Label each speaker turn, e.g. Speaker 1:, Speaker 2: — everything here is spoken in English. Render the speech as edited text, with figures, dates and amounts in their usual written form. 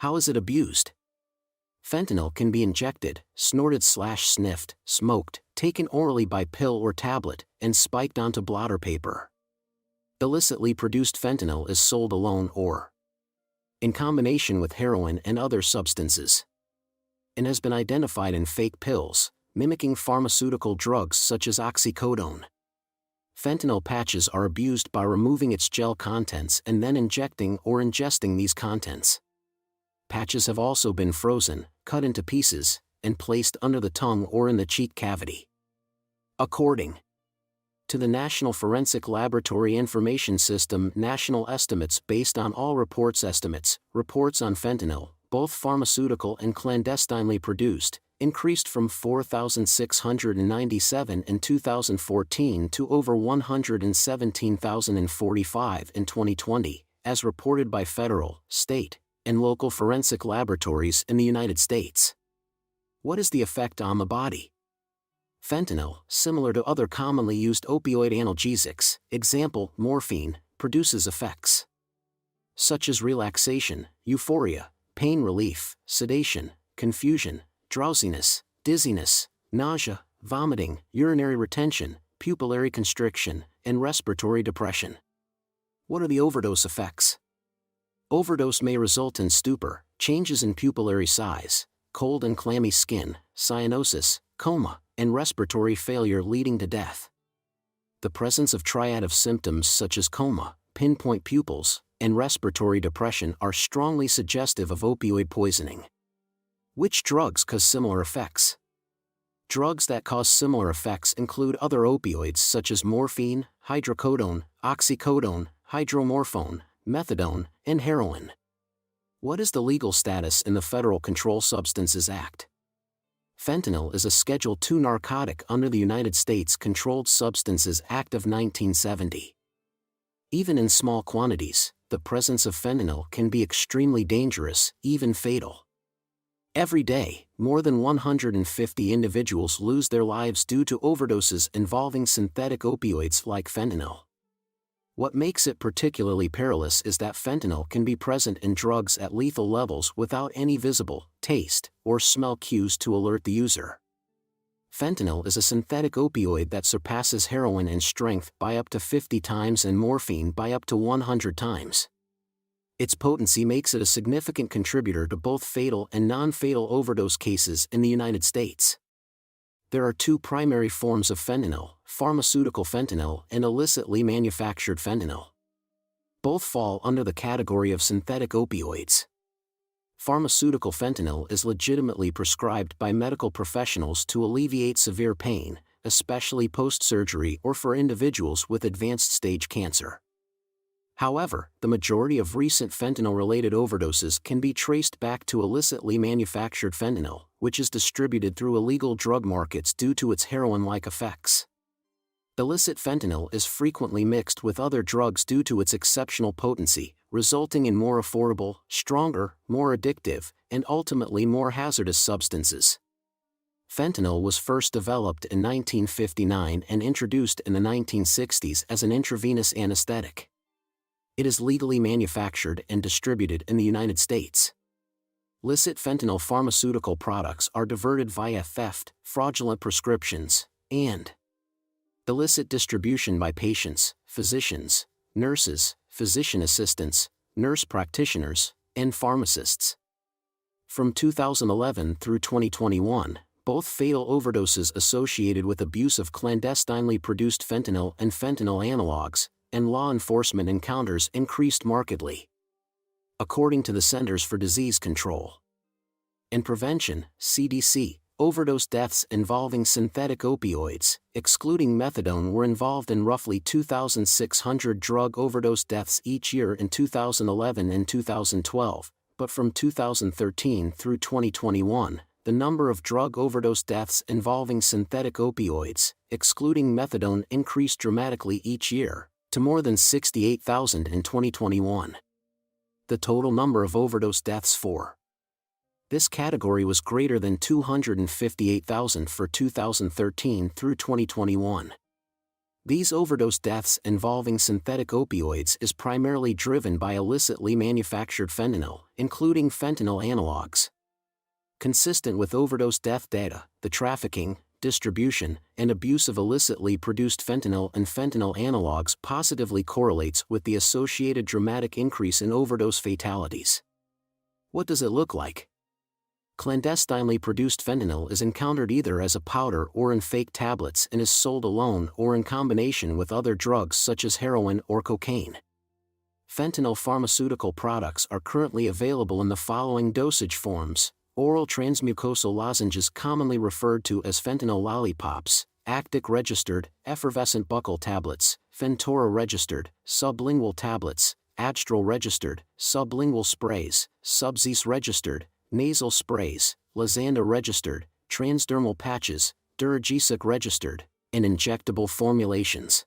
Speaker 1: How is it abused? Fentanyl can be injected, snorted/sniffed, smoked, taken orally by pill or tablet, and spiked onto blotter paper. Illicitly produced fentanyl is sold alone or in combination with heroin and other substances, and has been identified in fake pills, mimicking pharmaceutical drugs such as oxycodone. Fentanyl patches are abused by removing its gel contents and then injecting or ingesting these contents. Patches have also been frozen, cut into pieces, and placed under the tongue or in the cheek cavity. According to the National Forensic Laboratory Information System, national estimates based on all reports on fentanyl, both pharmaceutical and clandestinely produced, increased from 4,697 in 2014 to over 117,045 in 2020, as reported by federal, state, and local forensic laboratories in the United States. What is the effect on the body? Fentanyl, similar to other commonly used opioid analgesics, example, morphine, produces effects such as relaxation, euphoria, pain relief, sedation, confusion, drowsiness, dizziness, nausea, vomiting, urinary retention, pupillary constriction, and respiratory depression. What are the overdose effects? Overdose may result in stupor, changes in pupillary size, cold and clammy skin, cyanosis, coma, and respiratory failure leading to death. The presence of triad of symptoms such as coma, pinpoint pupils, and respiratory depression are strongly suggestive of opioid poisoning. Which drugs cause similar effects? Drugs that cause similar effects include other opioids such as morphine, hydrocodone, oxycodone, hydromorphone, methadone, and heroin. What is the legal status in the Federal Controlled Substances Act? Fentanyl is a Schedule II narcotic under the United States Controlled Substances Act of 1970. Even in small quantities, the presence of fentanyl can be extremely dangerous, even fatal. Every day, more than 150 individuals lose their lives due to overdoses involving synthetic opioids like fentanyl. What makes it particularly perilous is that fentanyl can be present in drugs at lethal levels without any visible, taste, or smell cues to alert the user. Fentanyl is a synthetic opioid that surpasses heroin in strength by up to 50 times and morphine by up to 100 times. Its potency makes it a significant contributor to both fatal and non-fatal overdose cases in the United States. There are two primary forms of fentanyl, pharmaceutical fentanyl and illicitly manufactured fentanyl. Both fall under the category of synthetic opioids. Pharmaceutical fentanyl is legitimately prescribed by medical professionals to alleviate severe pain, especially post-surgery or for individuals with advanced stage cancer. However, the majority of recent fentanyl-related overdoses can be traced back to illicitly manufactured fentanyl, which is distributed through illegal drug markets due to its heroin-like effects. Illicit fentanyl is frequently mixed with other drugs due to its exceptional potency, resulting in more affordable, stronger, more addictive, and ultimately more hazardous substances. Fentanyl was first developed in 1959 and introduced in the 1960s as an intravenous anesthetic. It is legally manufactured and distributed in the United States. Licit fentanyl pharmaceutical products are diverted via theft, fraudulent prescriptions, and illicit distribution by patients, physicians, nurses, physician assistants, nurse practitioners, and pharmacists. From 2011 through 2021, both fatal overdoses associated with abuse of clandestinely produced fentanyl and fentanyl analogs, and law enforcement encounters increased markedly. According to the Centers for Disease Control and Prevention, CDC, overdose deaths involving synthetic opioids, excluding methadone, were involved in roughly 2,600 drug overdose deaths each year in 2011 and 2012, but from 2013 through 2021, the number of drug overdose deaths involving synthetic opioids, excluding methadone, increased dramatically each year, to more than 68,000 in 2021. The total number of overdose deaths for this category was greater than 258,000 for 2013 through 2021. These overdose deaths involving synthetic opioids is primarily driven by illicitly manufactured fentanyl, including fentanyl analogs. Consistent with overdose death data, the trafficking, distribution, and abuse of illicitly produced fentanyl and fentanyl analogs positively correlates with the associated dramatic increase in overdose fatalities. What does it look like? Clandestinely produced fentanyl is encountered either as a powder or in fake tablets and is sold alone or in combination with other drugs such as heroin or cocaine. Fentanyl pharmaceutical products are currently available in the following dosage forms: oral transmucosal lozenges commonly referred to as fentanyl lollipops, Actic registered, effervescent buccal tablets, Fentora registered, sublingual tablets, Adstral registered, sublingual sprays, Subzis registered, nasal sprays, Lozanda registered, transdermal patches, Duragesic registered, and injectable formulations.